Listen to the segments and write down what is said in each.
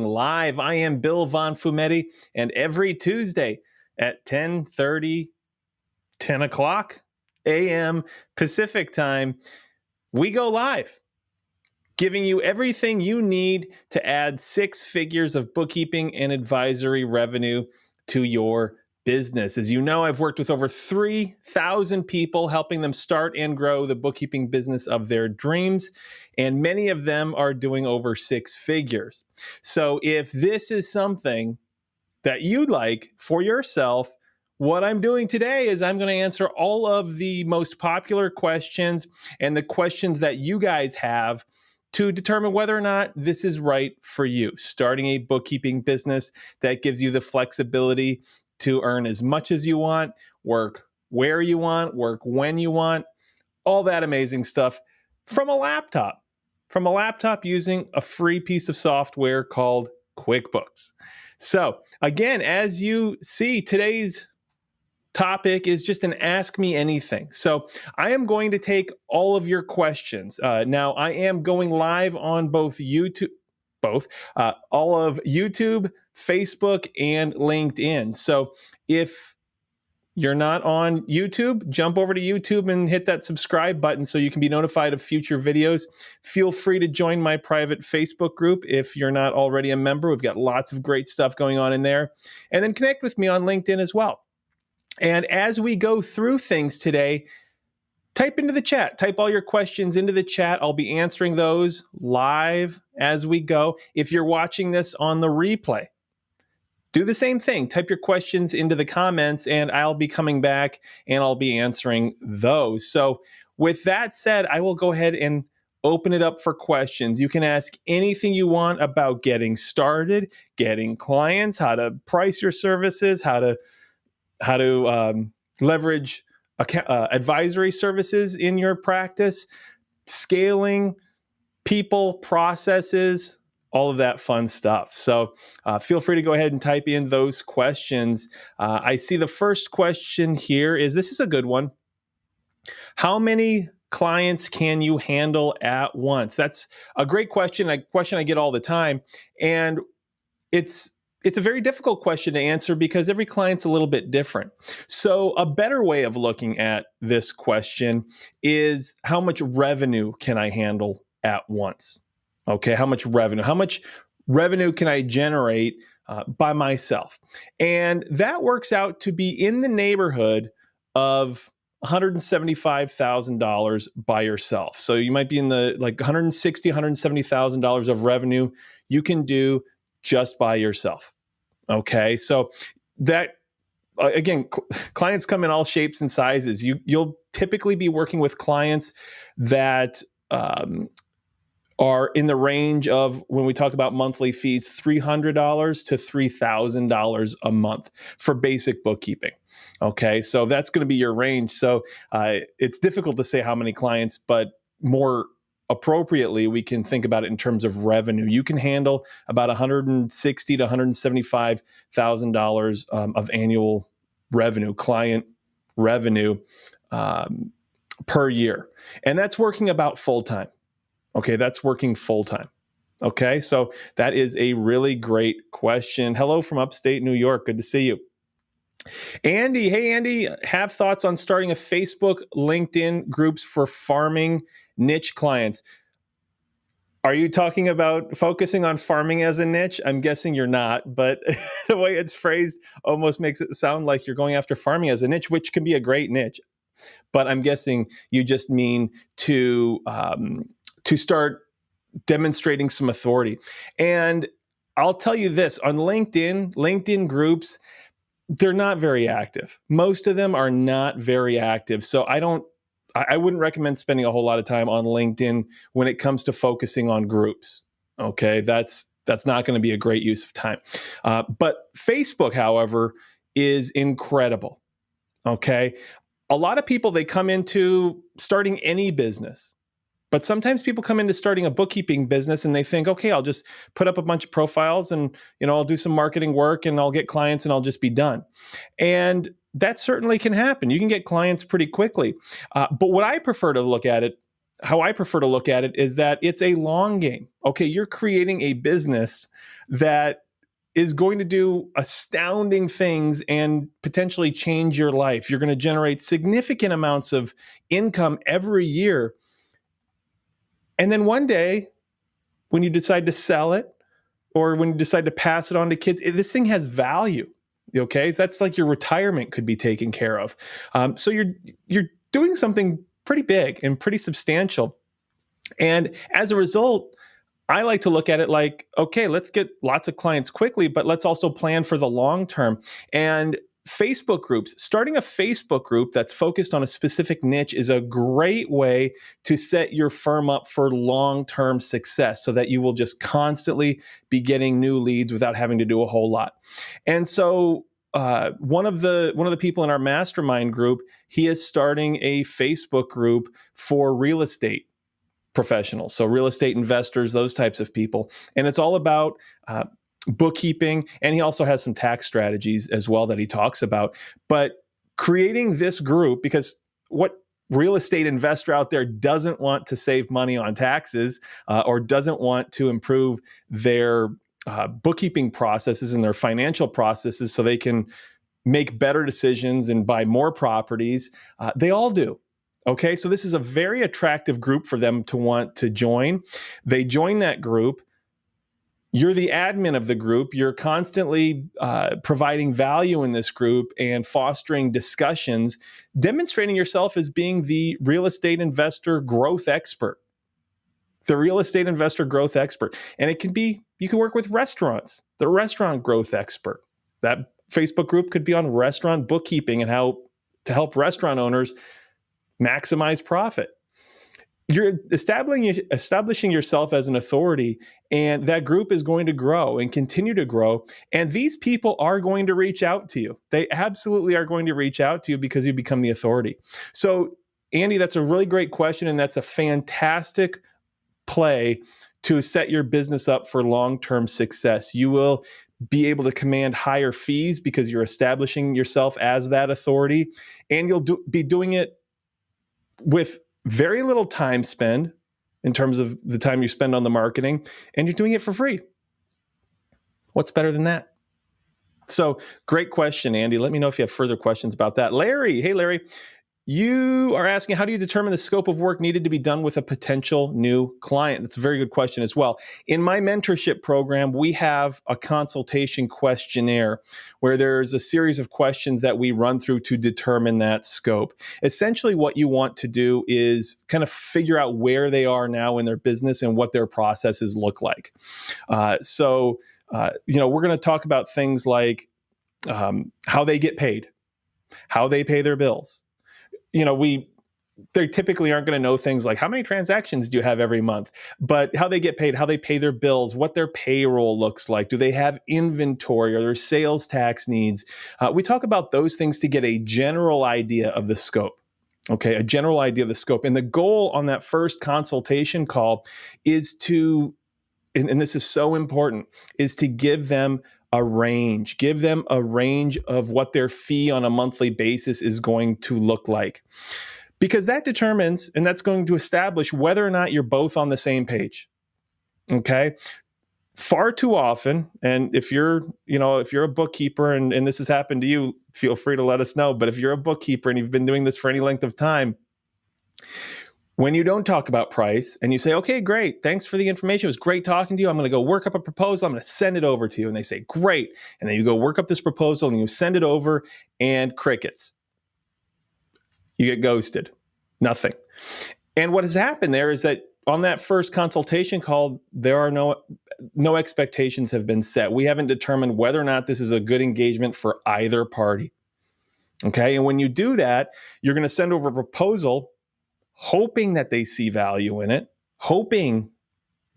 Live. I am Bill Von Fumetti, and every Tuesday at 10:30, 10 o'clock a.m. Pacific time, we go live, giving you everything you need to add 6 figures of bookkeeping and advisory revenue to your business. As you know, I've worked with over 3,000 people, helping them start and grow the bookkeeping business of their dreams, and many of them are doing over 6 figures. So if this is something that you'd like for yourself, what I'm doing today is I'm going to answer all of the most popular questions and the questions that you guys have to determine whether or not this is right for you. Starting a bookkeeping business that gives you the flexibility to earn as much as you want, work where you want, work when you want, all that amazing stuff from a laptop using a free piece of software called QuickBooks. So again, as you see, today's topic is just an Ask Me Anything. So I am going to take all of your questions. Now I am going live on all of YouTube, Facebook, and LinkedIn. So if you're not on YouTube, jump over to YouTube and hit that subscribe button so you can be notified of future videos. Feel free to join my private Facebook group if you're not already a member. We've got lots of great stuff going on in there. And then connect with me on LinkedIn as well. And as we go through things today, type into the chat. Type all your questions into the chat. I'll be answering those live as we go. If you're watching this on the replay, do the same thing. Type your questions into the comments, and I'll be coming back and I'll be answering those. So with that said, I will go ahead and open it up for questions. You can ask anything you want about getting started, getting clients, how to price your services, how to leverage advisory services in your practice, scaling, people, processes, all of that fun stuff. So feel free to go ahead and type in those questions. I see the first question here this is a good one. How many clients can you handle at once? That's a great question, a question I get all the time. And it's a very difficult question to answer because every client's a little bit different. So a better way of looking at this question is, how much revenue can I handle at once? Okay, how much revenue can I generate by myself? And that works out to be in the neighborhood of $175,000 by yourself. So you might be in the $160,000, $170,000 of revenue you can do just by yourself. Okay, so that again, clients come in all shapes and sizes. You'll typically be working with clients that are in the range of, when we talk about monthly fees, $300 to $3,000 a month for basic bookkeeping. Okay, so that's going to be your range. So it's difficult to say how many clients, but more appropriately, we can think about it in terms of revenue. You can handle about $160,000 to $175,000 of annual revenue, client revenue per year, and that's working about full time. Okay, that's working full time. Okay, so that is a really great question. Hello from upstate New York. Good to see you. Andy, hey Andy, have thoughts on starting a Facebook, LinkedIn groups for farming niche clients? Are you talking about focusing on farming as a niche? I'm guessing you're not, but the way it's phrased almost makes it sound like you're going after farming as a niche, which can be a great niche. But I'm guessing you just mean to start demonstrating some authority. And I'll tell you this, on LinkedIn groups, they're not very active. Most of them are not very active. So I wouldn't recommend spending a whole lot of time on LinkedIn when it comes to focusing on groups. Okay, that's not going to be a great use of time. But Facebook, however, is incredible. Okay, a lot of people, they come into starting any business. But sometimes people come into starting a bookkeeping business and they think, okay, I'll just put up a bunch of profiles and, I'll do some marketing work and I'll get clients and I'll just be done. And that certainly can happen. You can get clients pretty quickly. But what I prefer to look at it, how I prefer to look at it is that it's a long game. Okay, you're creating a business that is going to do astounding things and potentially change your life. You're going to generate significant amounts of income every year. And then one day, when you decide to sell it or when you decide to pass it on to kids, this thing has value. Okay, that's like your retirement could be taken care of. So you're doing something pretty big and pretty substantial. And as a result, I like to look at it like, okay, let's get lots of clients quickly, but let's also plan for the long term. And Facebook groups, starting a Facebook group that's focused on a specific niche is a great way to set your firm up for long-term success so that you will just constantly be getting new leads without having to do a whole lot. And so one of the people in our mastermind group, he is starting a Facebook group for real estate professionals, so real estate investors, those types of people. And it's all about bookkeeping. And he also has some tax strategies as well that he talks about. But creating this group, because what real estate investor out there doesn't want to save money on taxes or doesn't want to improve their bookkeeping processes and their financial processes so they can make better decisions and buy more properties. They all do. Okay, so this is a very attractive group for them to want to join. They join that group. You're the admin of the group. You're constantly providing value in this group and fostering discussions, demonstrating yourself as being the real estate investor growth expert. The real estate investor growth expert. And it can be, you can work with restaurants, the restaurant growth expert. That Facebook group could be on restaurant bookkeeping and how to help restaurant owners maximize profit. You're establishing yourself as an authority, and that group is going to grow and continue to grow. And these people are going to reach out to you. They absolutely are going to reach out to you because you become the authority. So, Andy, that's a really great question, and that's a fantastic play to set your business up for long-term success. You will be able to command higher fees because you're establishing yourself as that authority, and you'll be doing it with very little time spent in terms of the time you spend on the marketing, and you're doing it for free. What's better than that? So great question, Andy. Let me know if you have further questions about that. Larry, hey, Larry. You are asking, how do you determine the scope of work needed to be done with a potential new client? That's a very good question as well. In my mentorship program, we have a consultation questionnaire where there's a series of questions that we run through to determine that scope. Essentially, what you want to do is kind of figure out where they are now in their business and what their processes look like. We're going to talk about things like how they get paid, how they pay their bills. They typically aren't going to know things like how many transactions do you have every month, but how they get paid, how they pay their bills, what their payroll looks like. Do they have inventory or their sales tax needs? We talk about those things to get a general idea of the scope. Okay, a general idea of the scope. And the goal on that first consultation call is to, and this is so important, is to give them a range. Give them a range of what their fee on a monthly basis is going to look like. Because that determines, and that's going to establish whether or not you're both on the same page. Okay? Far too often, and if you're a bookkeeper and this has happened to you, feel free to let us know. But if you're a bookkeeper and you've been doing this for any length of time, when you don't talk about price and you say, okay, great, thanks for the information. It was great talking to you. I'm going to go work up a proposal. I'm going to send it over to you. And they say, great. And then you go work up this proposal and you send it over and crickets. You get ghosted. Nothing. And what has happened there is that on that first consultation call, there are no expectations have been set. We haven't determined whether or not this is a good engagement for either party. Okay. And when you do that, you're going to send over a proposal hoping that they see value in it, hoping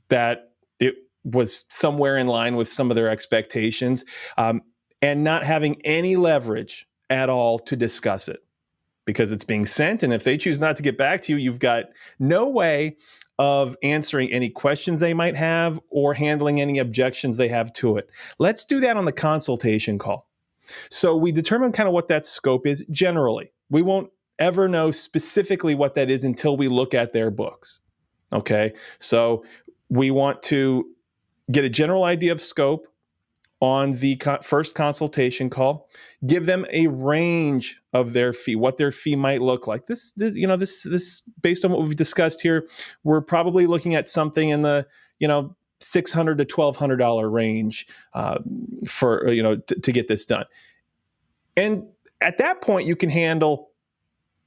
that it was somewhere in line with some of their expectations, and not having any leverage at all to discuss it because it's being sent. And if they choose not to get back to you, you've got no way of answering any questions they might have or handling any objections they have to it. Let's do that on the consultation call. So we determine kind of what that scope is generally. We won't ever know specifically what that is until we look at their books. Okay. So we want to get a general idea of scope on the first consultation call. Give them a range of their fee, what their fee might look like. This based on what we've discussed here, we're probably looking at something in the $600 to $1,200 range for to get this done. And at that point, you can handle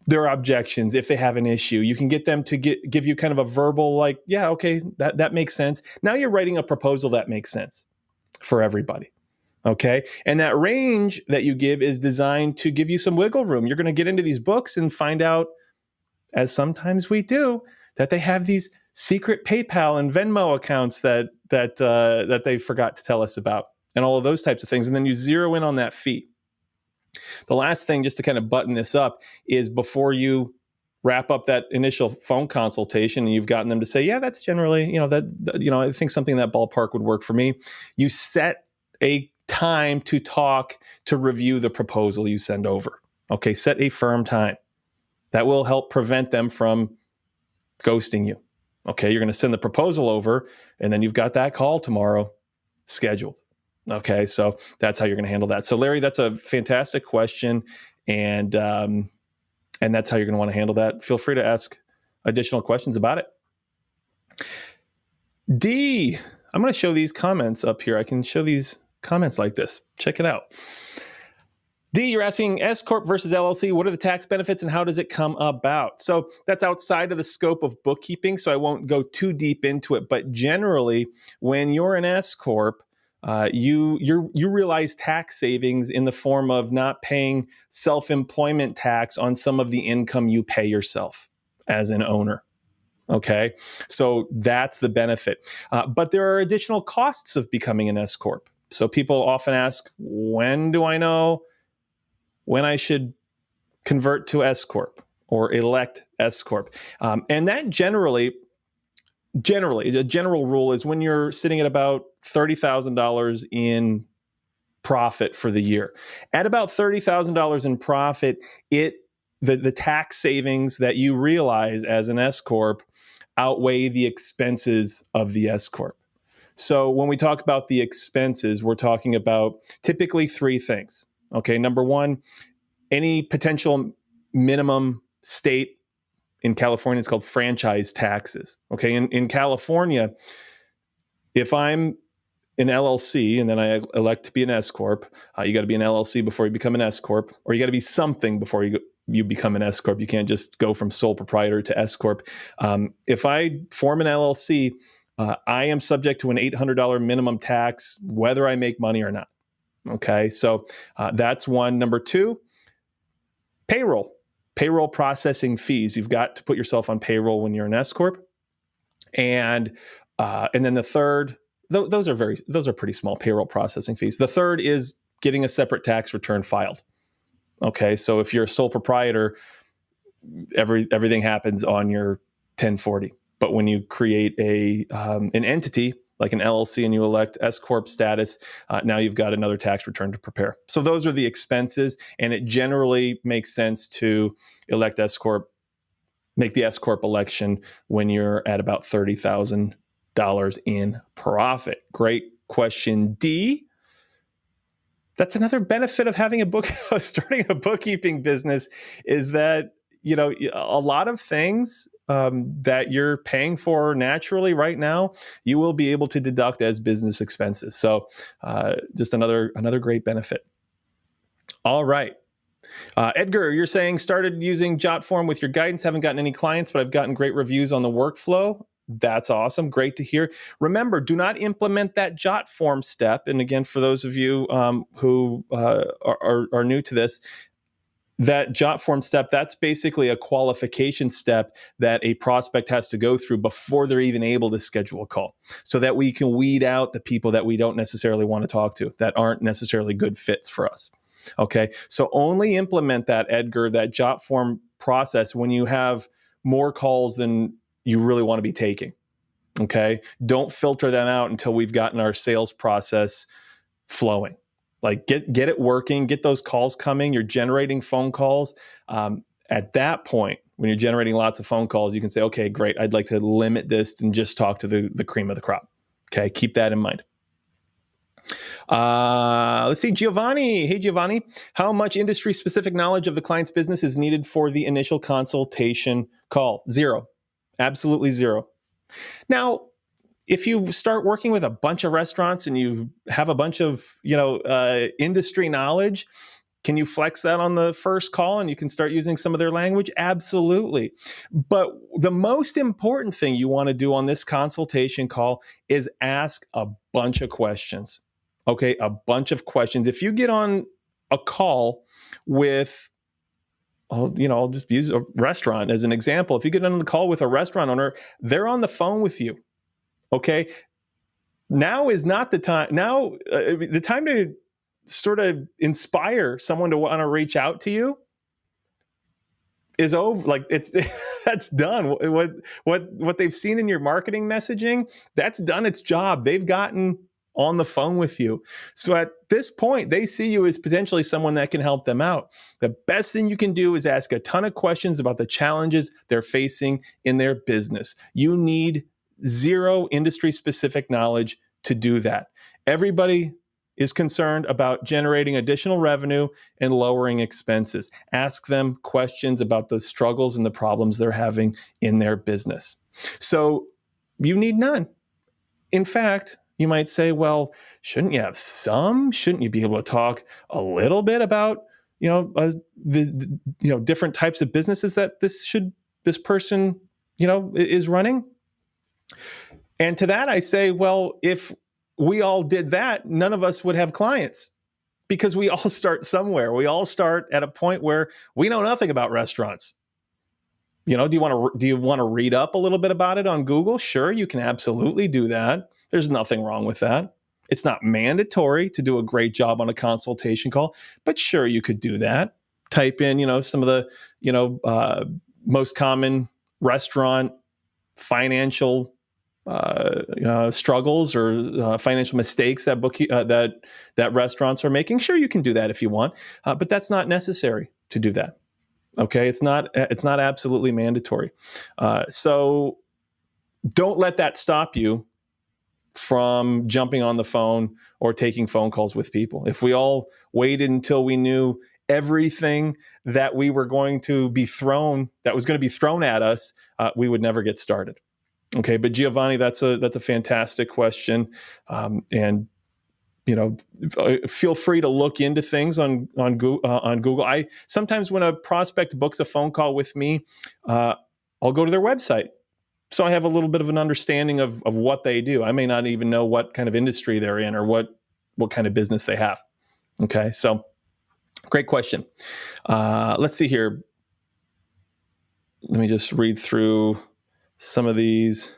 their objections if they have an issue. You can get them to give you kind of a verbal, like, yeah, okay, that makes sense. Now you're writing a proposal that makes sense for everybody. Okay. And that range that you give is designed to give you some wiggle room. You're going to get into these books and find out, as sometimes we do, that they have these secret PayPal and Venmo accounts that they forgot to tell us about, and all of those types of things. And then you zero in on that fee. The last thing, just to kind of button this up, is before you wrap up that initial phone consultation and you've gotten them to say, yeah, that's generally, I think something in that ballpark would work for me. You set a time to talk, to review the proposal you send over. Okay, set a firm time. That will help prevent them from ghosting you. Okay, you're going to send the proposal over, and then you've got that call tomorrow scheduled. Okay, so that's how you're going to handle that. So Larry, that's a fantastic question, and that's how you're going to want to handle that. Feel free to ask additional questions about it. D, I'm going to show these comments up here. I can show these comments like this. Check it out. D, you're asking S Corp versus LLC, what are the tax benefits and how does it come about? So that's outside of the scope of bookkeeping, so I won't go too deep into it. But generally, when you're an S Corp, you realize tax savings in the form of not paying self-employment tax on some of the income you pay yourself as an owner. Okay, so that's the benefit. But there are additional costs of becoming an S Corp. So people often ask, when do I know when I should convert to S Corp or elect S Corp? And that generally, a general rule is when you're sitting at about $30,000 in profit for the year. At about $30,000 in profit, the tax savings that you realize as an S Corp outweigh the expenses of the S Corp. So when we talk about the expenses, we're talking about typically three things. Okay, number one, any potential minimum state, in California, it's called franchise taxes. Okay, in California, if I'm an LLC and then I elect to be an S Corp, you got to be an LLC before you become an S Corp, or you got to be something before you become an S Corp. You can't just go from sole proprietor to S Corp. If I form an LLC, I am subject to an $800 minimum tax, whether I make money or not. Okay, so that's one. Number two, payroll processing fees. You've got to put yourself on payroll when you're an S Corp. And then the third, those are pretty small payroll processing fees. The third is getting a separate tax return filed. Okay, so if you're a sole proprietor, everything happens on your 1040. But when you create an entity like an LLC and you elect S Corp status, now you've got another tax return to prepare. So those are the expenses, and it generally makes sense to elect S Corp, make the S Corp election when you're at about $30,000 in profit. Great question, D. That's another benefit of having starting a bookkeeping business is that, a lot of things that you're paying for naturally right now, you will be able to deduct as business expenses. So just another great benefit. All right. Edgar, you're saying started using JotForm with your guidance. Haven't gotten any clients, but I've gotten great reviews on the workflow. That's awesome. Great to hear. Remember, do not implement that JotForm step. And again, for those of you who are new to this, that JotForm step, that's basically a qualification step that a prospect has to go through before they're even able to schedule a call, so that we can weed out the people that we don't necessarily want to talk to, that aren't necessarily good fits for us. Okay, so only implement that, Edgar, that JotForm process when you have more calls than you really want to be taking. Okay, don't filter them out until we've gotten our sales process flowing. Like get it working, get those calls coming. You're generating phone calls. At that point, when you're generating lots of phone calls, you can say, okay, great. I'd like to limit this and just talk to the cream of the crop. Okay, keep that in mind. Let's see, Giovanni. Hey, Giovanni. How much industry-specific knowledge of the client's business is needed for the initial consultation call? 0. Absolutely 0. Now, if you start working with a bunch of restaurants and you have a bunch of, industry knowledge, can you flex that on the first call and you can start using some of their language? Absolutely. But the most important thing you want to do on this consultation call is ask a bunch of questions. Okay, a bunch of questions. If you get on a call with, I'll just use a restaurant as an example. If you get on the call with a restaurant owner, they're on the phone with you. Okay, now is not the time. Now, the time to sort of inspire someone to want to reach out to you is over. Like that's done. What they've seen in your marketing messaging, that's done its job. They've gotten on the phone with you. So at this point, they see you as potentially someone that can help them out. The best thing you can do is ask a ton of questions about the challenges they're facing in their business. You need 0 industry-specific knowledge to do that. Everybody is concerned about generating additional revenue and lowering expenses. Ask them questions about the struggles and the problems they're having in their business. So you need none. In fact, you might say, well, shouldn't you have some? Shouldn't you be able to talk a little bit about, the different types of businesses that this person, is running? And to that, I say, well, if we all did that, none of us would have clients, because we all start somewhere. We all start at a point where we know nothing about restaurants. Do you want to read up a little bit about it on Google? Sure, you can absolutely do that. There's nothing wrong with that. It's not mandatory to do a great job on a consultation call, but sure, you could do that. Type in, some of the, most common restaurant financial struggles or financial mistakes that restaurants are making. Sure, you can do that if you want, but that's not necessary to do that. Okay, it's not absolutely mandatory. So don't let that stop you from jumping on the phone or taking phone calls with people. If we all waited until we knew everything that was going to be thrown at us, we would never get started. Okay, but Giovanni, that's a fantastic question, and feel free to look into things on Google. I sometimes, when a prospect books a phone call with me, I'll go to their website, so I have a little bit of an understanding of what they do. I may not even know what kind of industry they're in or what kind of business they have. Okay, so great question. Let's see here. Let me just read through some of these.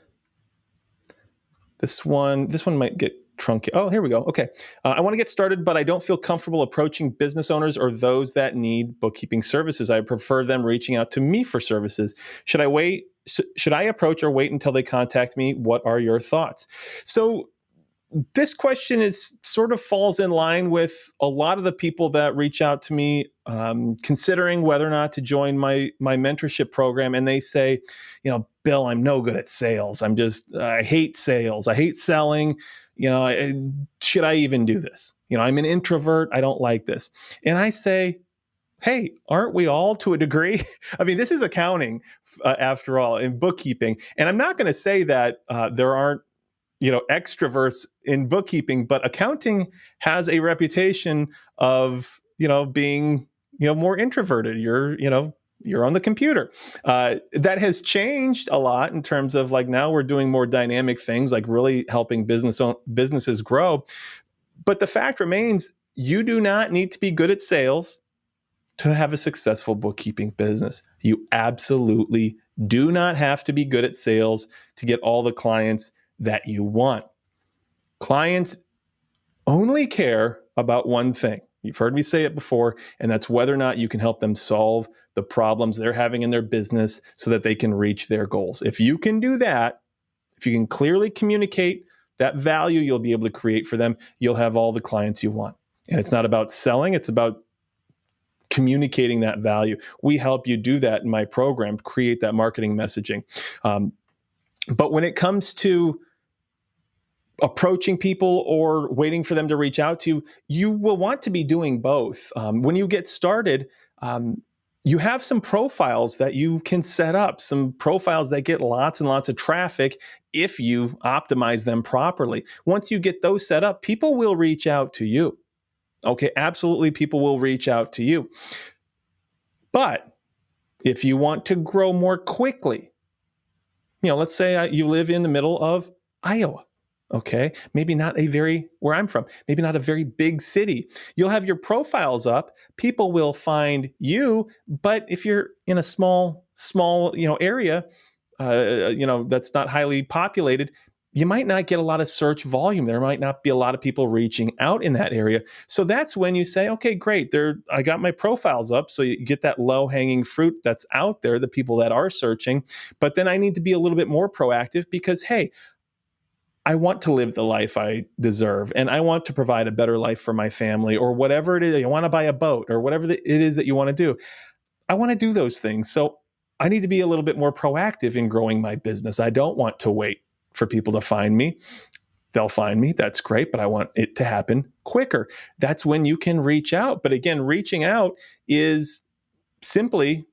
This one might get truncated. Oh, here we go. Okay. I want to get started, but I don't feel comfortable approaching business owners or those that need bookkeeping services. I prefer them reaching out to me for services. Should I approach or wait until they contact me? What are your thoughts? So this question is sort of falls in line with a lot of the people that reach out to me, considering whether or not to join my mentorship program. And they say, Bill, I'm no good at sales. I hate sales. I hate selling. Should I even do this? I'm an introvert. I don't like this. And I say, hey, aren't we all to a degree? I mean, this is accounting after all, in bookkeeping. And I'm not going to say that there aren't extroverts in bookkeeping, but accounting has a reputation of, being, more introverted. You're on the computer. That has changed a lot in terms of now we're doing more dynamic things, like really helping businesses grow. But the fact remains, you do not need to be good at sales to have a successful bookkeeping business. You absolutely do not have to be good at sales to get all the clients that you want. Clients only care about one thing. You've heard me say it before, and that's whether or not you can help them solve the problems they're having in their business so that they can reach their goals. If you can do that, if you can clearly communicate that value you'll be able to create for them, you'll have all the clients you want. And it's not about selling, it's about communicating that value. We help you do that in my program, create that marketing messaging. But when it comes to approaching people or waiting for them to reach out to you, you will want to be doing both. When you get started, you have some profiles that you can set up, some profiles that get lots and lots of traffic if you optimize them properly. Once you get those set up, people will reach out to you. Okay, absolutely, people will reach out to you. But if you want to grow more quickly, let's say you live in the middle of Iowa. Okay, maybe not where I'm from, maybe not a very big city. You'll have your profiles up. People will find you, but if you're in a small, area, that's not highly populated, you might not get a lot of search volume. There might not be a lot of people reaching out in that area. So that's when you say, okay, great. I got my profiles up. So you get that low hanging fruit that's out there, the people that are searching. But then I need to be a little bit more proactive because, hey, I want to live the life I deserve, and I want to provide a better life for my family, or whatever it is. You want to buy a boat, or whatever it is that you want to do. I want to do those things. So I need to be a little bit more proactive in growing my business. I don't want to wait for people to find me. They'll find me. That's great, but I want it to happen quicker. That's when you can reach out. But again, reaching out is simply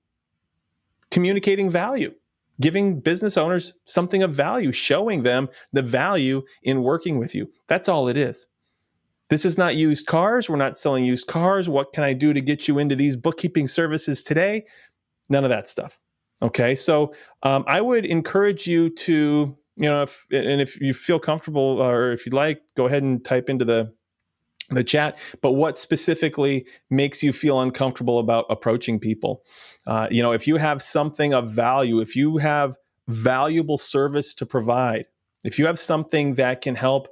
communicating value, giving business owners something of value, showing them the value in working with you. That's all it is. This is not used cars. We're not selling used cars. What can I do to get you into these bookkeeping services today? None of that stuff. Okay, so I would encourage you to, if you feel comfortable, or if you'd like, go ahead and type into the chat, but what specifically makes you feel uncomfortable about approaching people? If you have something of value, if you have valuable service to provide, if you have something that can help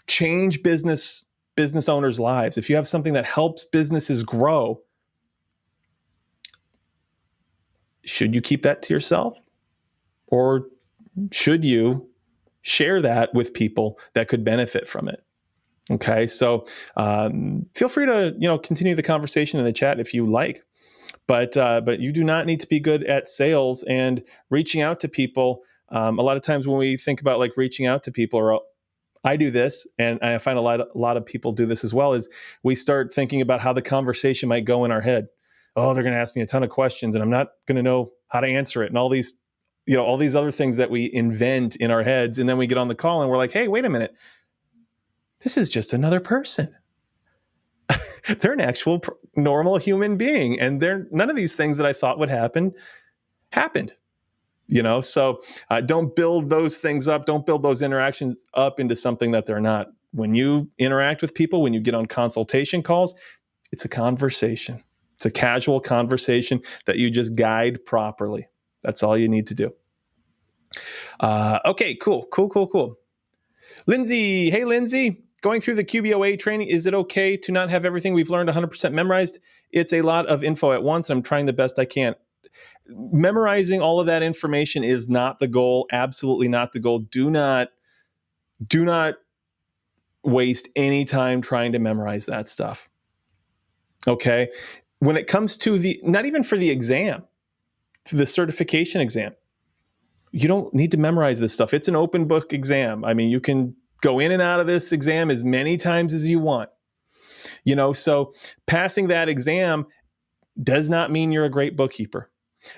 change business owners' lives, if you have something that helps businesses grow, should you keep that to yourself? Or should you share that with people that could benefit from it? Okay, so feel free to continue the conversation in the chat if you like, but you do not need to be good at sales and reaching out to people. A lot of times when we think about like reaching out to people, or I do this, and I find a lot of people do this as well, is we start thinking about how the conversation might go in our head. Oh, they're going to ask me a ton of questions, and I'm not going to know how to answer it, and all these other things that we invent in our heads, and then we get on the call and we're like, hey, wait a minute. This is just another person. They're an actual normal human being, and none of these things that I thought would happen happened. So don't build those things up. Don't build those interactions up into something that they're not. When you interact with people, when you get on consultation calls, it's a conversation. It's a casual conversation that you just guide properly. That's all you need to do. Okay, cool. Lindsay, hey, Lindsay. Going through the QBOA training, is it okay to not have everything we've learned 100% memorized? It's a lot of info at once, and I'm trying the best I can. Memorizing all of that information is not the goal. Absolutely not the goal. Do not waste any time trying to memorize that stuff. Okay? When it comes to not even for the exam, for the certification exam, you don't need to memorize this stuff. It's an open book exam. I mean, you can go in and out of this exam as many times as you want. So passing that exam does not mean you're a great bookkeeper.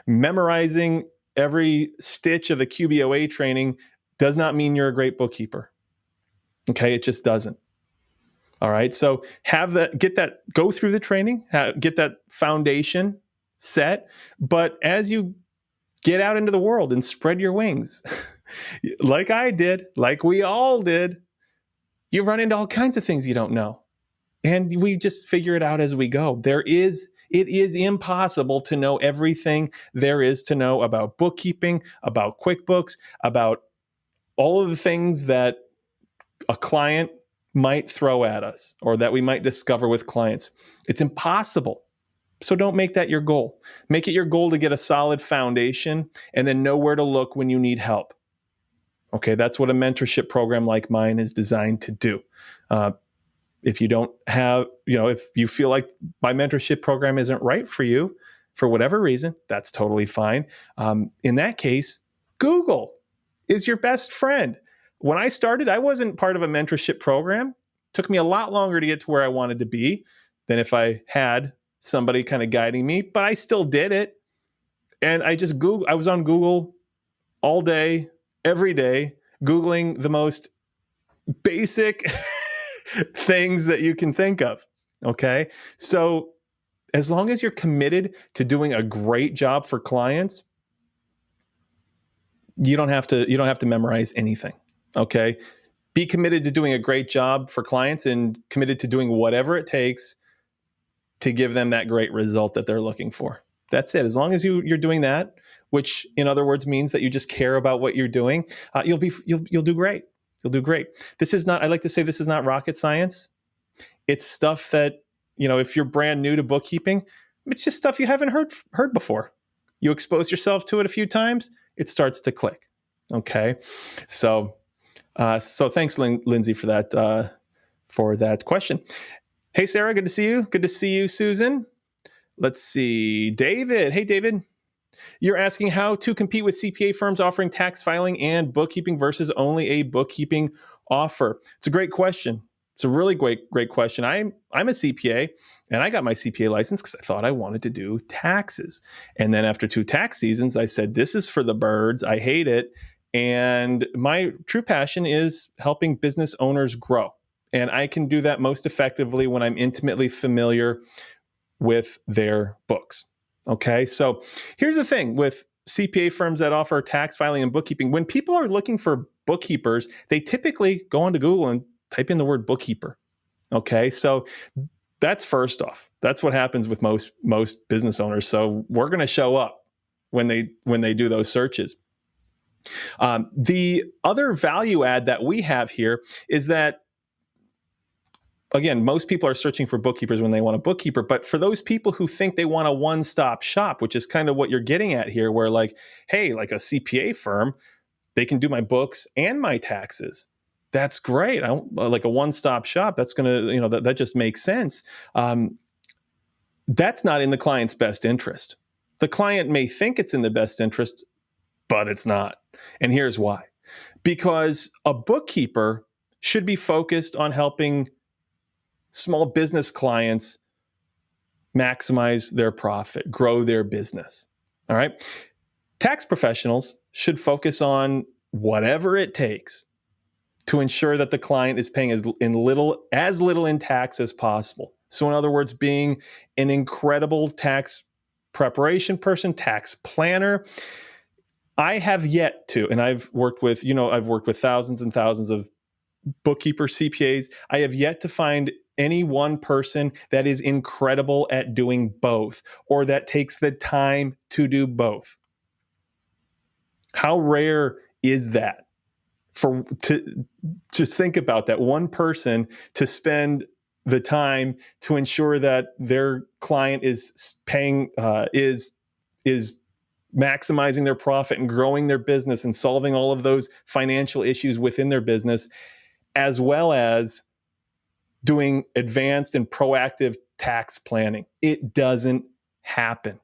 Memorizing every stitch of the QBOA training does not mean you're a great bookkeeper. Okay, it just doesn't. All right, so go through the training, get that foundation set, but as you get out into the world and spread your wings, like I did, like we all did, you run into all kinds of things you don't know. And we just figure it out as we go. It is impossible to know everything there is to know about bookkeeping, about QuickBooks, about all of the things that a client might throw at us or that we might discover with clients. It's impossible. So don't make that your goal. Make it your goal to get a solid foundation and then know where to look when you need help. Okay, that's what a mentorship program like mine is designed to do. If you don't have, if you feel like my mentorship program isn't right for you, for whatever reason, that's totally fine. In that case, Google is your best friend. when I started, I wasn't part of a mentorship program. It took me a lot longer to get to where I wanted to be than if I had somebody kind of guiding me, but I still did it. And I was on Google all day, every day, Googling the most basic things that you can think of. Okay. So as long as you're committed to doing a great job for clients, you don't have to memorize anything. Okay. Be committed to doing a great job for clients and committed to doing whatever it takes to give them that great result that they're looking for. That's it. As long as you're doing that, which in other words means that you just care about what you're doing, you'll do great. You'll do great. I like to say this is not rocket science. It's stuff that, if you're brand new to bookkeeping, it's just stuff you haven't heard before. You expose yourself to it a few times, it starts to click. Okay. So thanks, Lindsay, for that question. Hey, Sarah, good to see you. Good to see you, Susan. Let's see. David. Hey, David. You're asking how to compete with CPA firms offering tax filing and bookkeeping versus only a bookkeeping offer. It's a great question. It's a really great question. I'm a CPA, and I got my CPA license because I thought I wanted to do taxes. And then after 2 tax seasons, I said, this is for the birds. I hate it. And my true passion is helping business owners grow. And I can do that most effectively when I'm intimately familiar with their books. Okay, so here's the thing with CPA firms that offer tax filing and bookkeeping. When people are looking for bookkeepers, they typically go onto Google and type in the word bookkeeper. Okay, so that's first off. That's what happens with most business owners. So we're going to show up when they do those searches. The other value add that we have here is that, again, most people are searching for bookkeepers when they want a bookkeeper, but for those people who think they want a one-stop shop, which is kind of what you're getting at here, where hey, like a CPA firm, they can do my books and my taxes. That's great. I don't, like a one-stop shop. That's going to, that just makes sense. That's not in the client's best interest. The client may think it's in the best interest, but it's not. And here's why. Because a bookkeeper should be focused on helping small business clients maximize their profit, grow their business. All right. Tax professionals should focus on whatever it takes to ensure that the client is paying as little in tax as possible. So in other words, being an incredible tax preparation person, tax planner. I have yet to, and I've worked with thousands and thousands of bookkeeper CPAs. I have yet to find any one person that is incredible at doing both or that takes the time to do both. How rare is that? To just think about that one person to spend the time to ensure that their client is paying, is maximizing their profit and growing their business and solving all of those financial issues within their business, as well as doing advanced and proactive tax planning. It doesn't happen.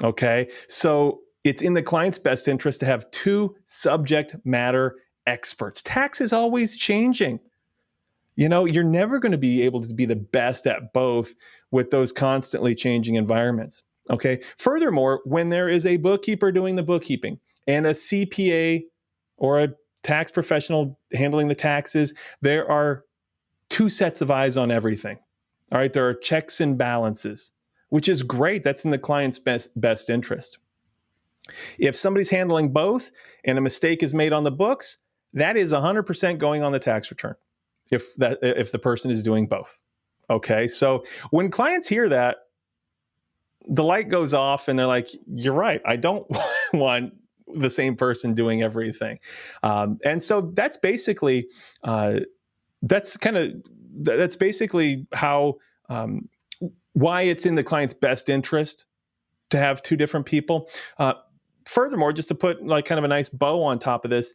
Okay. So it's in the client's best interest to have 2 subject matter experts. Tax is always changing. You're never going to be able to be the best at both with those constantly changing environments. Okay. Furthermore, when there is a bookkeeper doing the bookkeeping and a CPA or a tax professional handling the taxes, there are 2 sets of eyes on everything. All right. There are checks and balances, which is great. That's in the client's best interest. If somebody's handling both and a mistake is made on the books, that is 100% going on the tax return if the person is doing both. Okay. So when clients hear that, the light goes off and they're like, you're right. I don't want the same person doing everything. And so that's basically, that's basically how, why it's in the client's best interest to have 2 different people. Furthermore, just to put kind of a nice bow on top of this,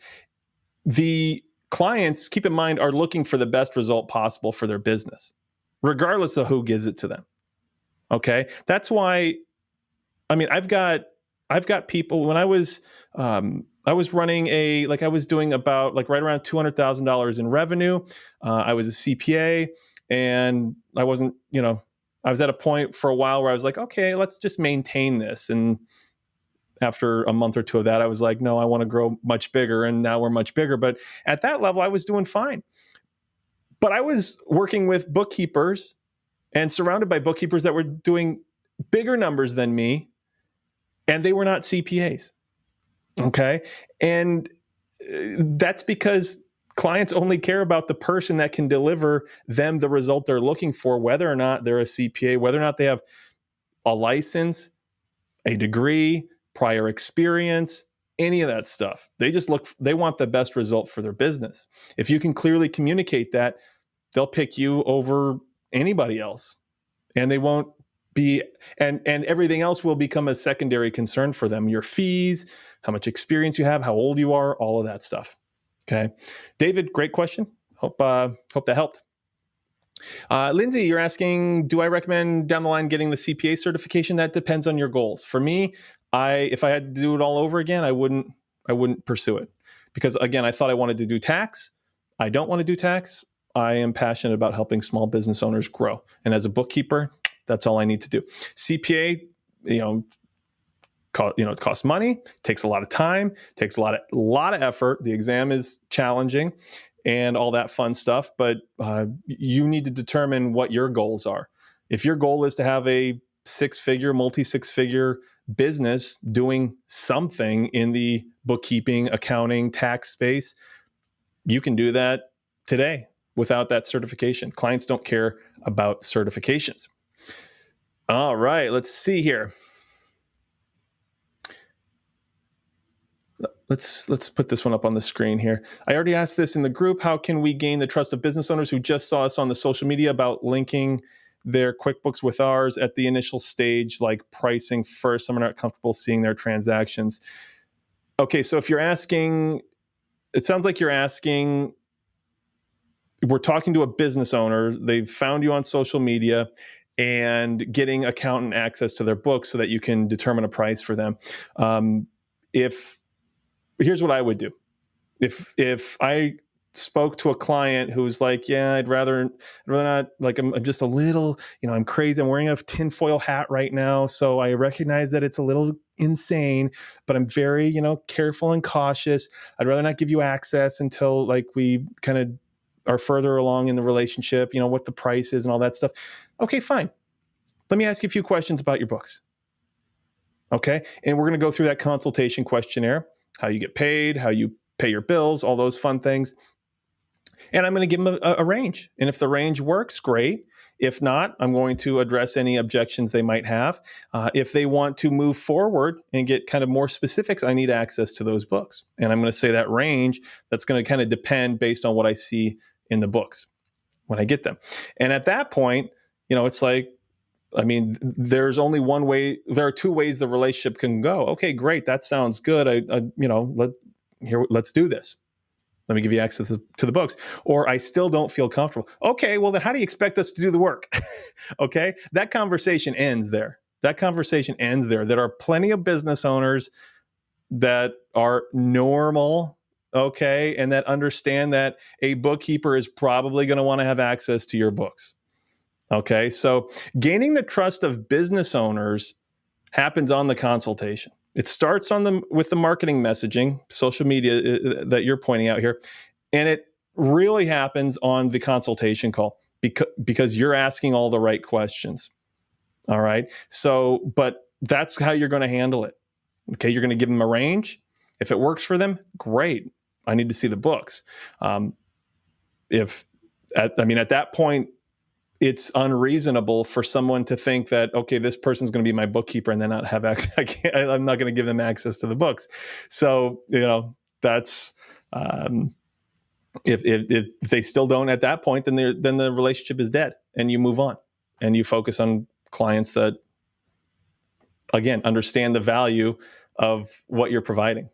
the clients, keep in mind, are looking for the best result possible for their business, regardless of who gives it to them. Okay. That's why, I've got I've got people when I was running I was doing about like right around $200,000 in revenue. I was a CPA, and I wasn't, I was at a point for a while where I was like, okay, let's just maintain this. And after a month or two of that, I was like, no, I want to grow much bigger. And now we're much bigger. But at that level, I was doing fine. But I was working with bookkeepers and surrounded by bookkeepers that were doing bigger numbers than me, and they were not CPAs. Okay. And that's because clients only care about the person that can deliver them the result they're looking for, whether or not they're a CPA, whether or not they have a license, a degree, prior experience, any of that stuff. They want the best result for their business. If you can clearly communicate that, they'll pick you over anybody else, and they won't be, and everything else will become a secondary concern for them. Your fees, how much experience you have, how old you are, all of that stuff. Okay. David, great question. Hope that helped. Lindsay, you're asking, do I recommend down the line getting the CPA certification? That depends on your goals. For me, if I had to do it all over again, I wouldn't pursue it, because again, I thought I wanted to do tax. I don't want to do tax. I am passionate about helping small business owners grow. And as a bookkeeper, that's all I need to do. CPA, it costs money, takes a lot of time, takes a lot of effort. The exam is challenging and all that fun stuff, but you need to determine what your goals are. If your goal is to have a multi-six-figure business doing something in the bookkeeping, accounting, tax space, you can do that today without that certification. Clients don't care about certifications. All right, let's see here. Let's put this one up on the screen here. I already asked this in the group. How can we gain the trust of business owners who just saw us on the social media about linking their QuickBooks with ours at the initial stage, like pricing first? Some are not comfortable seeing their transactions. Okay, so if you're asking, it sounds like you're asking, we're talking to a business owner, they've found you on social media, and getting accountant access to their books so that you can determine a price for them. Here's what I would do. If I spoke to a client who's like, yeah, I'd rather not, like, I'm just a little, I'm crazy. I'm wearing a tinfoil hat right now. So I recognize that it's a little insane, but I'm very, careful and cautious. I'd rather not give you access until like we kind of are further along in the relationship, what the price is and all that stuff. Okay, fine. Let me ask you a few questions about your books. Okay. And we're going to go through that consultation questionnaire, how you get paid, how you pay your bills, all those fun things. And I'm going to give them a range. And if the range works, great. If not, I'm going to address any objections they might have. If they want to move forward and get kind of more specifics, I need access to those books. And I'm going to say that range, that's going to kind of depend based on what I see in the books when I get them. And at that point, it's like, there's only one way. There are two ways the relationship can go. Okay, great. That sounds good. Let's do this. Let me give you access to the books. Or I still don't feel comfortable. Okay, well then how do you expect us to do the work? Okay, that conversation ends there. There are plenty of business owners that are normal, okay, and that understand that a bookkeeper is probably going to want to have access to your books. Okay, so gaining the trust of business owners happens on the consultation. It starts with the marketing messaging, social media that you're pointing out here, and it really happens on the consultation call because you're asking all the right questions. All right, so but that's how you're going to handle it. Okay, you're going to give them a range. If it works for them, great. I need to see the books. At that point, it's unreasonable for someone to think that, okay, this person's going to be my bookkeeper and then not have access. I'm not going to give them access to the books. So, that's, if they still don't at that point, then the relationship is dead and you move on and you focus on clients that, again, understand the value of what you're providing.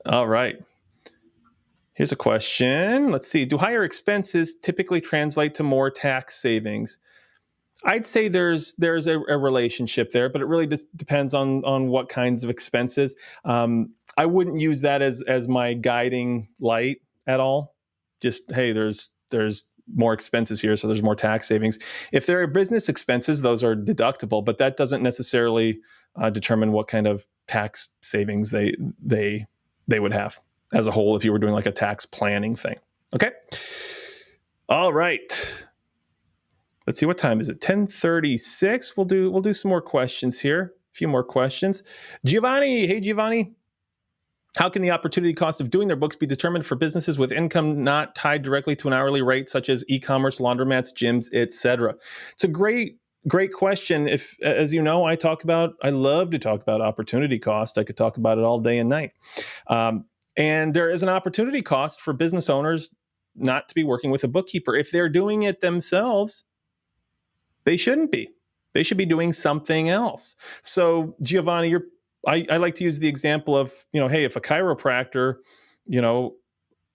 All right. Here's a question. Let's see. Do higher expenses typically translate to more tax savings? I'd say there's a relationship there, but it really just depends on what kinds of expenses. I wouldn't use that as my guiding light at all. Just, hey, there's more expenses here, so there's more tax savings. If there are business expenses, those are deductible, but that doesn't necessarily determine what kind of tax savings they would have as a whole if you were doing like a tax planning thing. Okay. All right. Let's see, what time is it? 10:36. We'll do some more questions here. A few more questions. Giovanni, hey Giovanni. How can the opportunity cost of doing their books be determined for businesses with income not tied directly to an hourly rate, such as e-commerce, laundromats, gyms, etc.? It's a great question. If, as you know, I love to talk about opportunity cost. I could talk about it all day and night. And there is an opportunity cost for business owners not to be working with a bookkeeper. If they're doing it themselves, they shouldn't be. They should be doing something else. So, Giovanni, I like to use the example of, hey, if a chiropractor,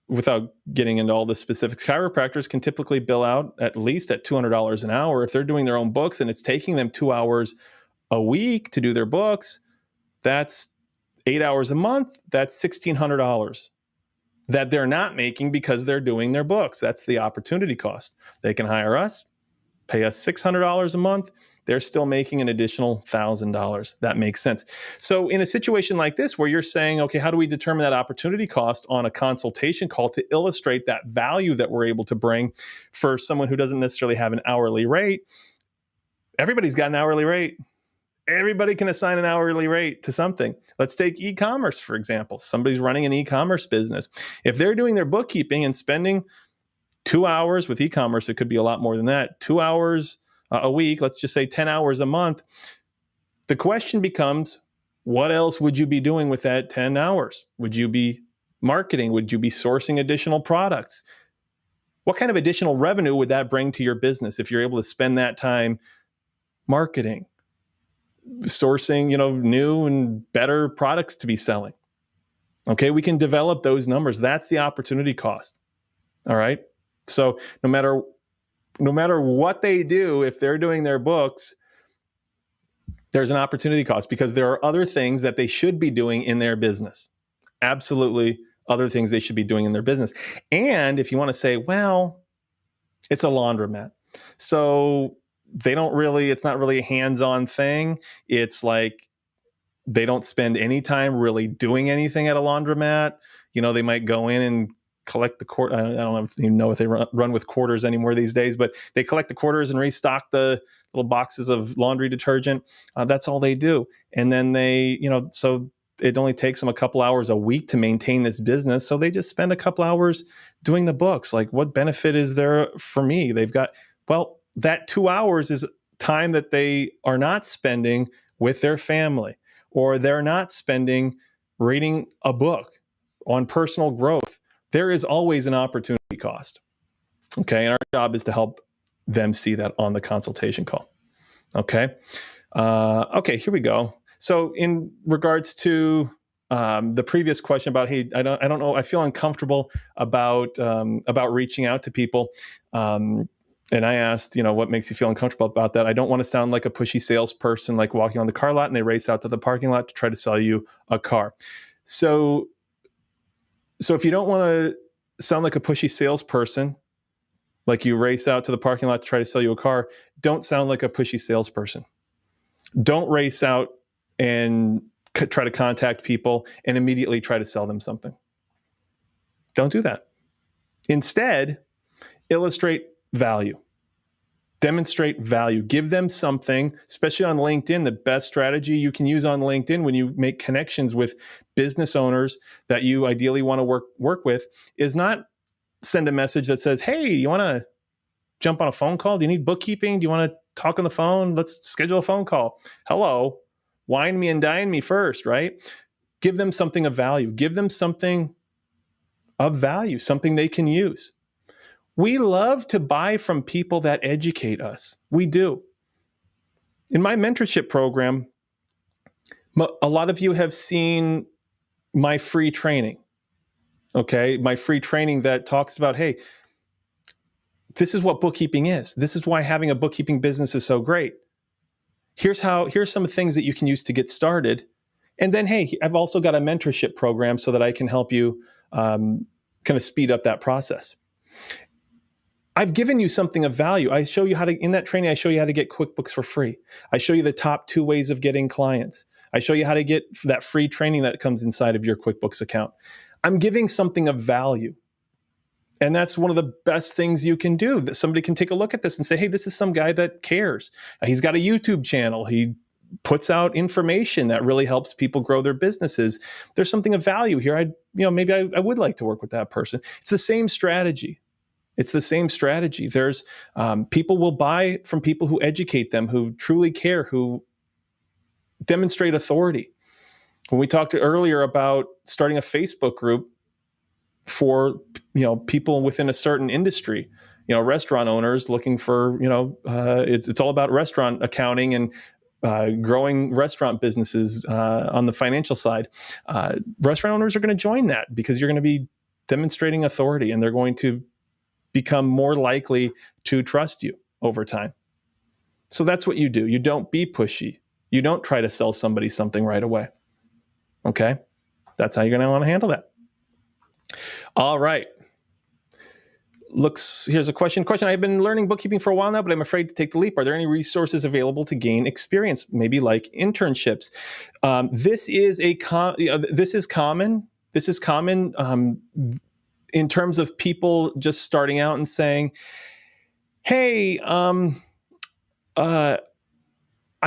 without getting into all the specifics, chiropractors can typically bill out at least at $200 an hour. If they're doing their own books and it's taking them 2 hours a week to do their books, that's 8 hours a month. That's $1,600 that they're not making because they're doing their books. That's the opportunity cost. They can hire us, pay us $600 a month. They're still making an additional $1,000. That makes sense. So in a situation like this where you're saying, okay, how do we determine that opportunity cost on a consultation call to illustrate that value that we're able to bring for someone who doesn't necessarily have an hourly rate? Everybody's got an hourly rate. Everybody can assign an hourly rate to something. Let's take e-commerce, for example. Somebody's running an e-commerce business. If they're doing their bookkeeping and spending 2 hours with e-commerce, it could be a lot more than that. 2 hours a week, let's just say 10 hours a month. The question becomes, what else would you be doing with that 10 hours? Would you be marketing? Would you be sourcing additional products? What kind of additional revenue would that bring to your business if you're able to spend that time marketing, sourcing, new and better products to be selling? Okay, we can develop those numbers. That's the opportunity cost. All right. So no matter what they do, if they're doing their books, there's an opportunity cost because there are other things that they should be doing in their business. Absolutely other things they should be doing in their business. And if you want to say, well, it's a laundromat, so it's not really a hands-on thing. It's like they don't spend any time really doing anything at a laundromat. They might go in and collect the quarter. I don't even know if they run with quarters anymore these days, but they collect the quarters and restock the little boxes of laundry detergent. That's all they do. And then so it only takes them a couple hours a week to maintain this business. So they just spend a couple hours doing the books. Like, what benefit is there for me? That 2 hours is time that they are not spending with their family, or they're not spending reading a book on personal growth. There is always an opportunity cost. Okay. And our job is to help them see that on the consultation call. Okay. Okay, here we go. So in regards to the previous question about, hey, I don't know, I feel uncomfortable about reaching out to people. And I asked, what makes you feel uncomfortable about that? I don't want to sound like a pushy salesperson, like walking on the car lot and they race out to the parking lot to try to sell you a car. So if you don't want to sound like a pushy salesperson, like you race out to the parking lot to try to sell you a car, don't sound like a pushy salesperson. Don't race out and try to contact people and immediately try to sell them something. Don't do that. Instead, illustrate value. Demonstrate value. Give them something, especially on LinkedIn. The best strategy you can use on LinkedIn when you make connections with business owners that you ideally want to work with is not send a message that says, hey, you want to jump on a phone call? Do you need bookkeeping? Do you want to talk on the phone? Let's schedule a phone call. Hello, wine me and dine me first, right? Give them something of value. Give them something of value, something they can use. We love to buy from people that educate us. We do. In my mentorship program, a lot of you have seen my free training. Okay, my free training that talks about, hey, This is what bookkeeping is. This is why having a bookkeeping business is so great. Here's some of the things that you can use to get started. And then, hey, I've also got a mentorship program so that I can help you kind of speed up that process. I've given you something of value. I show you how to, in that training, I show you how to get QuickBooks for free. I show you the top 2 ways of getting clients. I show you how to get that free training that comes inside of your QuickBooks account. I'm giving something of value. And that's one of the best things you can do, that somebody can take a look at this and say, hey, this is some guy that cares. He's got a YouTube channel. He puts out information that really helps people grow their businesses. There's something of value here. Maybe I would like to work with that person. It's the same strategy. It's the same strategy. There's people will buy from people who educate them, who truly care, who demonstrate authority. When we talked earlier about starting a Facebook group for people within a certain industry, restaurant owners looking for it's all about restaurant accounting and growing restaurant businesses on the financial side. Restaurant owners are going to join that because you're going to be demonstrating authority, and they're going to become more likely to trust you over time. So that's what you do. You don't be pushy. You don't try to sell somebody something right away. Okay? That's how you're going to want to handle that. All right. Here's a question. I've been learning bookkeeping for a while now, but I'm afraid to take the leap. Are there any resources available to gain experience, maybe like internships? This is common. This is common in terms of people just starting out and saying, hey, I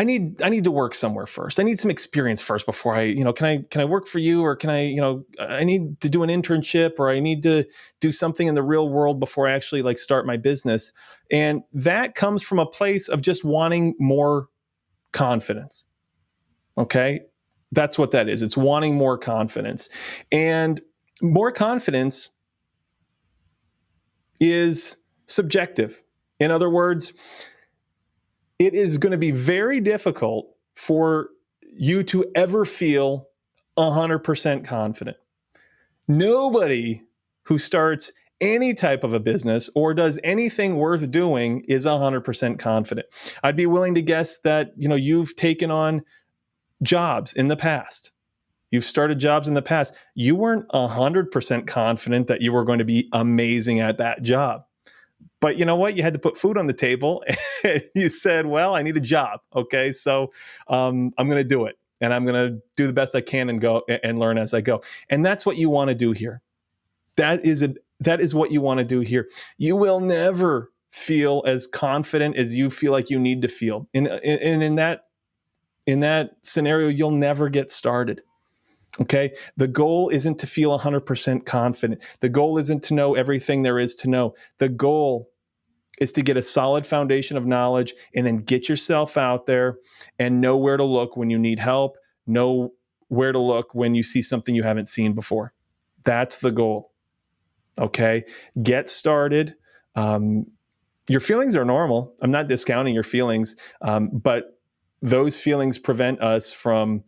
need to work somewhere first. I need some experience first before can I work for you, or can I need to do an internship, or I need to do something in the real world before I actually start my business. And that comes from a place of just wanting more confidence. Okay? That's what that is. It's wanting more confidence. And more confidence is subjective. In other words, it is going to be very difficult for you to ever feel 100% confident. Nobody who starts any type of a business or does anything worth doing is 100% confident. I'd be willing to guess that, you've taken on jobs in the past. You've started jobs in the past. You weren't 100% confident that you were going to be amazing at that job. But you know what? You had to put food on the table, and you said, well, I need a job. Okay, so I'm going to do it, and I'm going to do the best I can and go and learn as I go. And that's what you want to do here. That is what you want to do here. You will never feel as confident as you feel like you need to feel. And in that scenario, you'll never get started. Okay. The goal isn't to feel 100% confident. The goal isn't to know everything there is to know. The goal is to get a solid foundation of knowledge and then get yourself out there and know where to look when you need help, know where to look when you see something you haven't seen before. That's the goal. Okay. Get started. Your feelings are normal. I'm not discounting your feelings, but those feelings prevent us from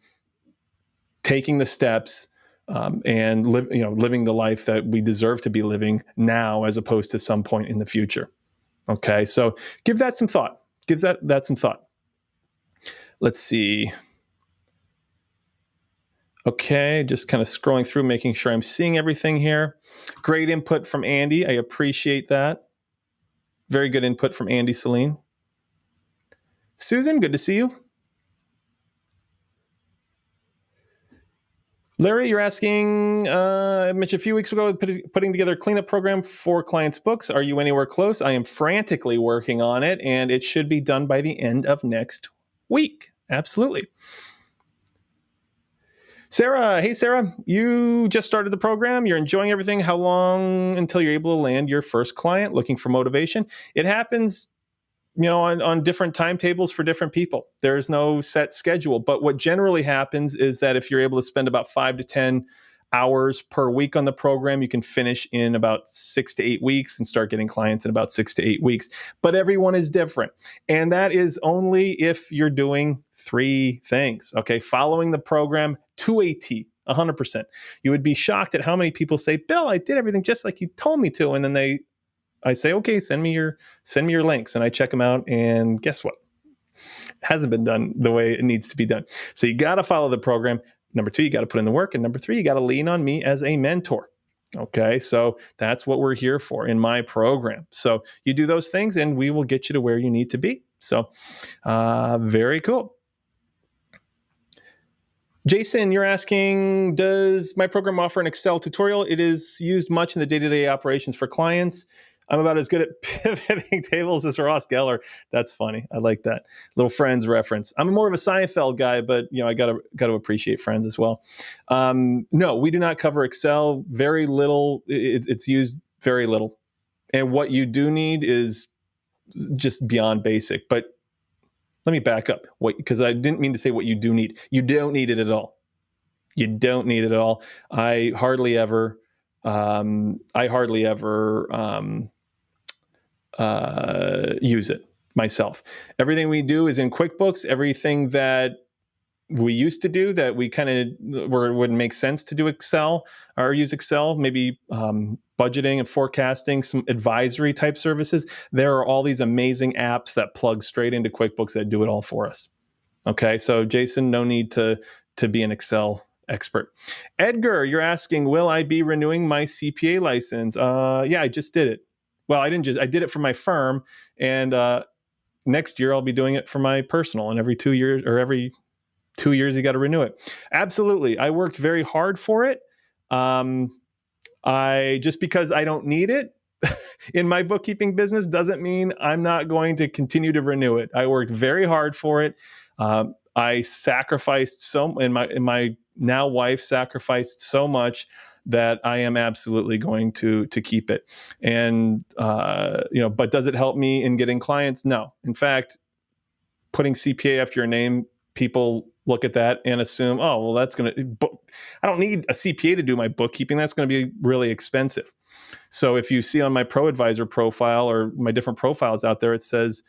taking the steps and living the life that we deserve to be living now, as opposed to some point in the future. Okay, so give that some thought. Give that some thought. Let's see. Okay, just kind of scrolling through, making sure I'm seeing everything here. Great input from Andy. I appreciate that. Very good input from Andy Celine. Susan, good to see you. Larry, you're asking, I mentioned a few weeks ago, putting together a cleanup program for clients' books. Are you anywhere close? I am frantically working on it, and it should be done by the end of next week. Absolutely. Sarah, hey Sarah, you just started the program. You're enjoying everything. How long until you're able to land your first client? Looking for motivation? It happens on different timetables for different people. There's no set schedule. But what generally happens is that if you're able to spend about 5 to 10 hours per week on the program, you can finish in about 6 to 8 weeks and start getting clients in about 6 to 8 weeks. But everyone is different. And that is only if you're doing 3 things, okay? Following the program to a T, 100%. You would be shocked at how many people say, Bill, I did everything just like you told me to. And then they I say, okay, send me your links, and I check them out. And guess what? It hasn't been done the way it needs to be done. So you got to follow the program. Number 2, you got to put in the work. And number 3, you got to lean on me as a mentor. Okay, so that's what we're here for in my program. So you do those things and we will get you to where you need to be. So very cool. Jason, you're asking, does my program offer an Excel tutorial? It is used much in the day-to-day operations for clients. I'm about as good at pivoting tables as Ross Geller. That's funny. I like that little Friends reference. I'm more of a Seinfeld guy, but I got to appreciate Friends as well. No, we do not cover Excel. Very little. It's used very little, and what you do need is just beyond basic. But let me back up, because I didn't mean to say what you do need. You don't need it at all. You don't need it at all. I hardly ever use it myself. Everything we do is in QuickBooks. Everything that we used to do that we kind of where it wouldn't make sense to do Excel or use Excel, maybe budgeting and forecasting, some advisory type services. There are all these amazing apps that plug straight into QuickBooks that do it all for us. Okay, so Jason, no need to be an Excel expert. Edgar, you're asking, will I be renewing my CPA license? Yeah, I just did it. Well, I did it for my firm, and next year I'll be doing it for my personal, and every 2 years you got to renew it. Absolutely. I worked very hard for it. Just because I don't need it in my bookkeeping business doesn't mean I'm not going to continue to renew it. I worked very hard for it. I sacrificed and my now wife sacrificed so much that I am absolutely going to keep it. And but does it help me in getting clients? No. In fact, putting CPA after your name, people look at that and assume, oh, well, I don't need a CPA to do my bookkeeping. That's going to be really expensive. So if you see on my Pro Advisor profile or my different profiles out there, it says,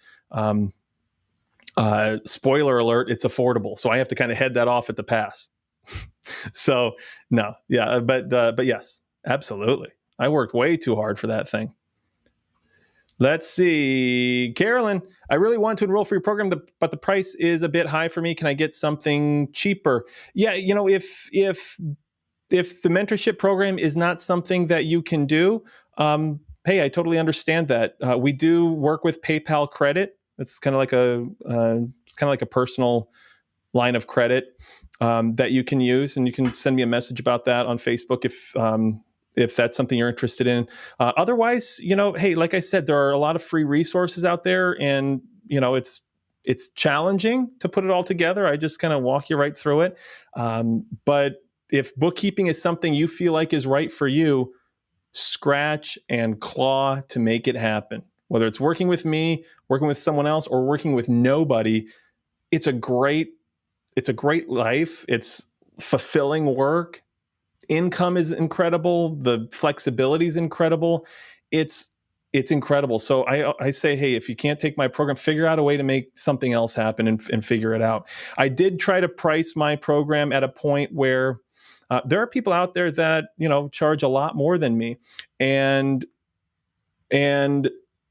spoiler alert, it's affordable. So I have to kind of head that off at the pass. So no, yeah, but yes, absolutely. I worked way too hard for that thing. Let's see. Carolyn, I really want to enroll for your program, but the price is a bit high for me. Can I get something cheaper? Yeah, if the mentorship program is not something that you can do, hey, I totally understand that. We do work with PayPal credit. It's kind of like a personal line of credit that you can use, and you can send me a message about that on Facebook if that's something you're interested in. Otherwise, hey, like I said, there are a lot of free resources out there, and it's challenging to put it all together. I just kind of walk you right through it. But if bookkeeping is something you feel like is right for you, scratch and claw to make it happen. Whether it's working with me, working with someone else, or working with nobody, it's a great life. It's fulfilling work. Income is incredible. The flexibility is incredible. It's incredible. So I say, hey, if you can't take my program, figure out a way to make something else happen and figure it out. I did try to price my program at a point where there are people out there that charge a lot more than me, and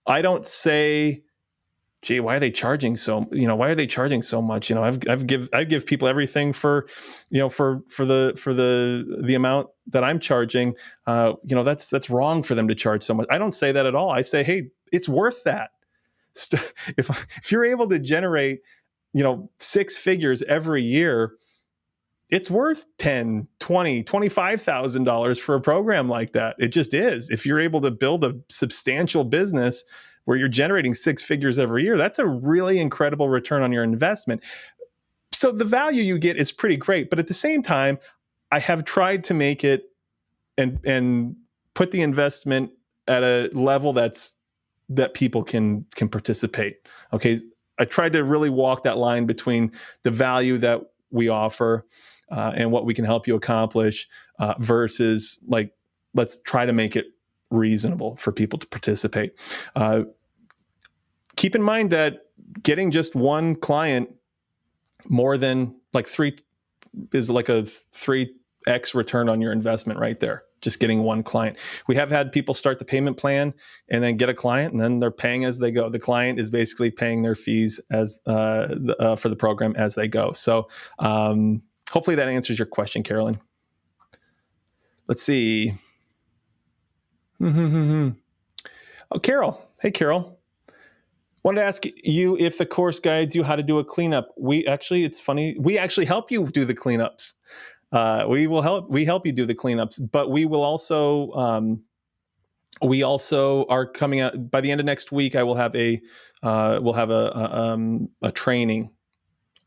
I don't say, gee, why are they charging so? Why are they charging so much? I give people everything for the amount that I'm charging. That's wrong for them to charge so much. I don't say that at all. I say, hey, it's worth that. If you're able to generate, 6 figures every year, it's worth $10,000, $20,000, $25,000 for a program like that. It just is. If you're able to build a substantial business where you're generating 6 figures every year, that's a really incredible return on your investment. So the value you get is pretty great. But at the same time, I have tried to make it and put the investment at a level that people can participate. Okay. I tried to really walk that line between the value that we offer and what we can help you accomplish versus let's try to make it reasonable for people to participate. Keep in mind that getting just one client more than 3 is like a 3x return on your investment right there. just getting one client. We have had people start the payment plan and then get a client, and then they're paying as they go. The client is basically paying their fees as for the program as they go. So hopefully that answers your question, Carolyn. Let's see. Oh, Carol. Hey, Carol. Wanted to ask you if the course guides you how to do a cleanup. It's funny. We actually help you do the cleanups. We help you do the cleanups, but we also are coming out by the end of next week. I will have we'll have a training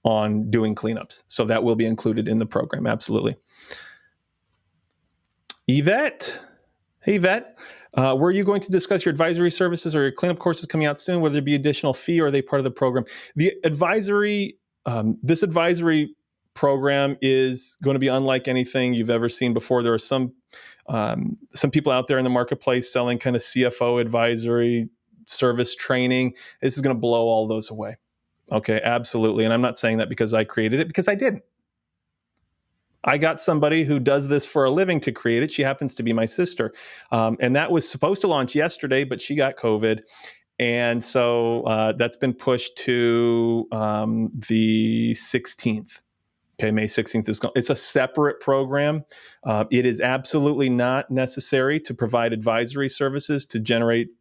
on doing cleanups. So that will be included in the program. Absolutely. Yvette. Hey, Yvette. Were you going to discuss your advisory services or your cleanup courses coming out soon? Will there be additional fee, or are they part of the program? The advisory, this advisory program is going to be unlike anything you've ever seen before. There are some people out there in the marketplace selling kind of CFO advisory service training. This is going to blow all those away. Okay, absolutely. And I'm not saying that because I created it, because I didn't. I got somebody who does this for a living to create it. She happens to be my sister. And that was supposed to launch yesterday, but she got COVID. And so that's been pushed to the 16th. Okay, May 16th it's a separate program. It is absolutely not necessary to provide advisory services to generate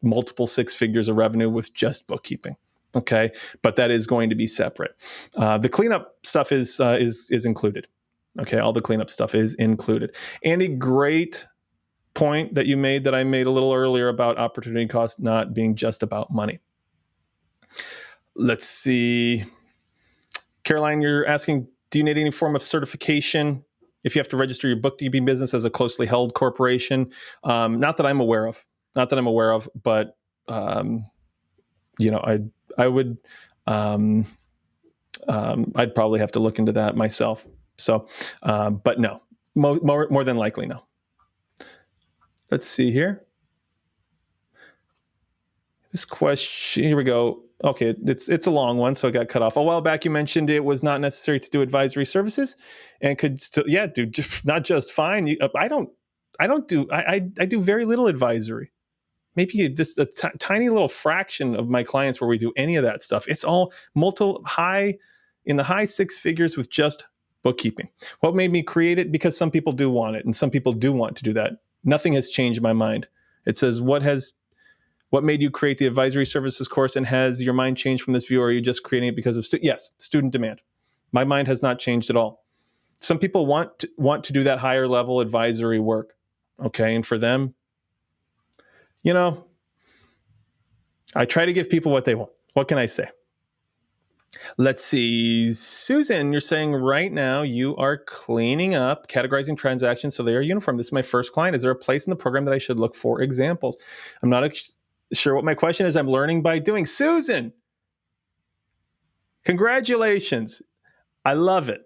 multiple six figures of revenue with just bookkeeping. Okay, but that is going to be separate. The cleanup stuff is included. Okay, all the cleanup stuff is included. Andy, great point that you made that I made a little earlier about opportunity cost not being just about money. Let's see. Caroline, you're asking, do you need any form of certification if you have to register your bookkeeping business as a closely held corporation? Not that I'm aware of. But I would. I'd probably have to look into that myself. So, but no, more than likely, no. Let's see here. This question, here we go. Okay, it's a long one, so it got cut off. A while back, you mentioned it was not necessary to do advisory services, and could still, do not just fine. I do very little advisory. Maybe this a tiny little fraction of my clients where we do any of that stuff. It's all in the high six figures with just bookkeeping. What made me create it? Because some people do want it, and some people do want to do that. Nothing has changed my mind. It says, what made you create the advisory services course, and has your mind changed from this view, or are you just creating it because of student demand? My mind has not changed at all. Some people want to do that higher level advisory work. Okay, and for them, I try to give people what they want. What can I say? Let's see. Susan, you're saying right now you are cleaning up, categorizing transactions so they are uniform. This is my first client. Is there a place in the program that I should look for examples? I'm not sure what my question is. I'm learning by doing. Susan, congratulations. I love it.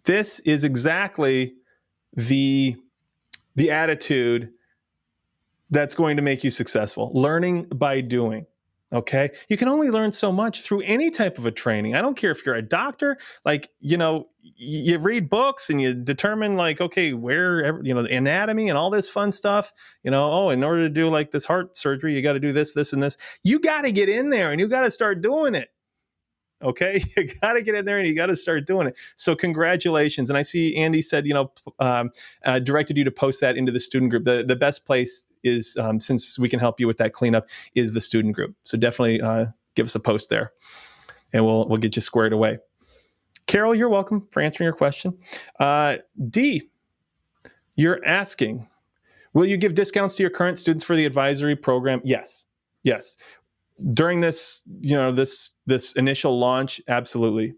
This is exactly the attitude that's going to make you successful. Learning by doing. Okay. You can only learn so much through any type of a training. I don't care if you're a doctor, you read books and you determine where, the anatomy and all this fun stuff, in order to do this heart surgery, you got to do this, this, and this. You got to get in there and you got to start doing it. Okay. You got to get in there and you got to start doing it. So congratulations. And I see Andy said, directed you to post that into the student group. The best place is, since we can help you with that cleanup, is the student group. So definitely give us a post there and we'll get you squared away. Carol, you're welcome for answering your question. D, you're asking, will you give discounts to your current students for the advisory program? Yes. During this, this initial launch, absolutely.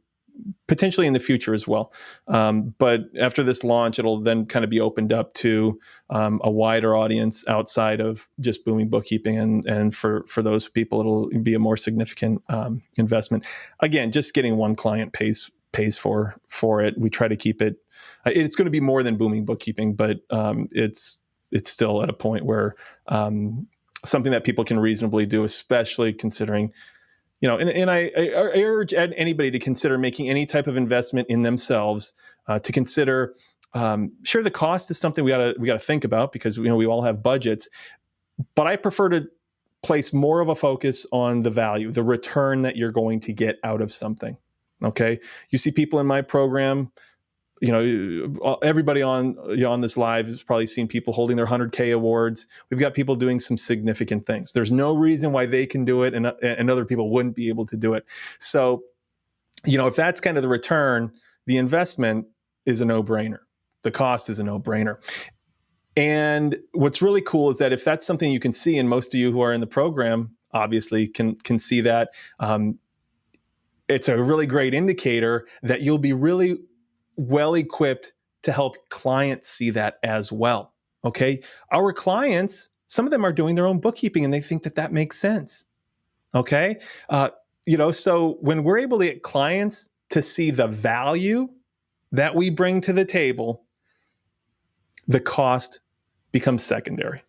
Potentially in the future as well. But after this launch, it'll then kind of be opened up to a wider audience outside of just booming bookkeeping. And for those people, it'll be a more significant investment. Again, just getting one client pays for it. We try to keep it. It's going to be more than booming bookkeeping, but it's still at a point where something that people can reasonably do, especially considering, and I urge anybody to consider making any type of investment in themselves, to consider Sure, the cost is something we gotta think about because we all have budgets, but I prefer to place more of a focus on the value, the return that you're going to get out of something. Okay, you see people in my program. Everybody on this live has probably seen people holding their 100K awards. We've got people doing some significant things. There's no reason why they can do it and other people wouldn't be able to do it. So, if that's kind of the return, the investment is a no-brainer. The cost is a no-brainer. And what's really cool is that if that's something you can see, and most of you who are in the program obviously can see that, it's a really great indicator that you'll be really well equipped to help clients see that as well. Okay. Our clients, some of them are doing their own bookkeeping and they think that makes sense. Okay. So when we're able to get clients to see the value that we bring to the table, the cost becomes secondary.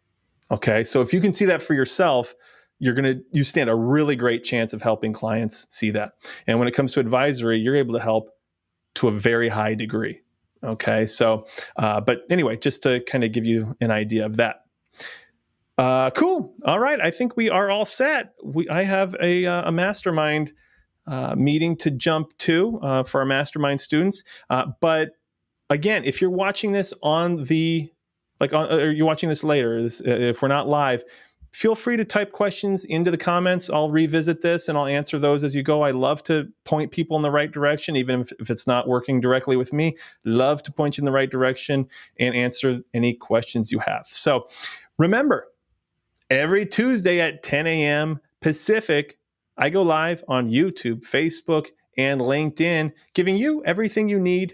Okay. So if you can see that for yourself, you stand a really great chance of helping clients see that. And when it comes to advisory, you're able to help to a very high degree. Okay. So, but anyway, just to kind of give you an idea of that. Cool. All right. I think we are all set. I have a mastermind meeting to jump to for our mastermind students. But again, if you're watching this or you're watching this later, if we're not live, feel free to type questions into the comments. I'll revisit this and I'll answer those as you go. I love to point people in the right direction, even if it's not working directly with me. Love to point you in the right direction and answer any questions you have. So remember, every Tuesday at 10 a.m. Pacific, I go live on YouTube, Facebook, and LinkedIn, giving you everything you need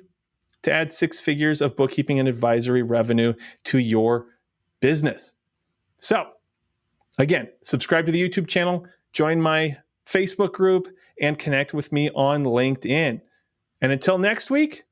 to add 6 figures of bookkeeping and advisory revenue to your business. So, again, subscribe to the YouTube channel, join my Facebook group, and connect with me on LinkedIn. And until next week,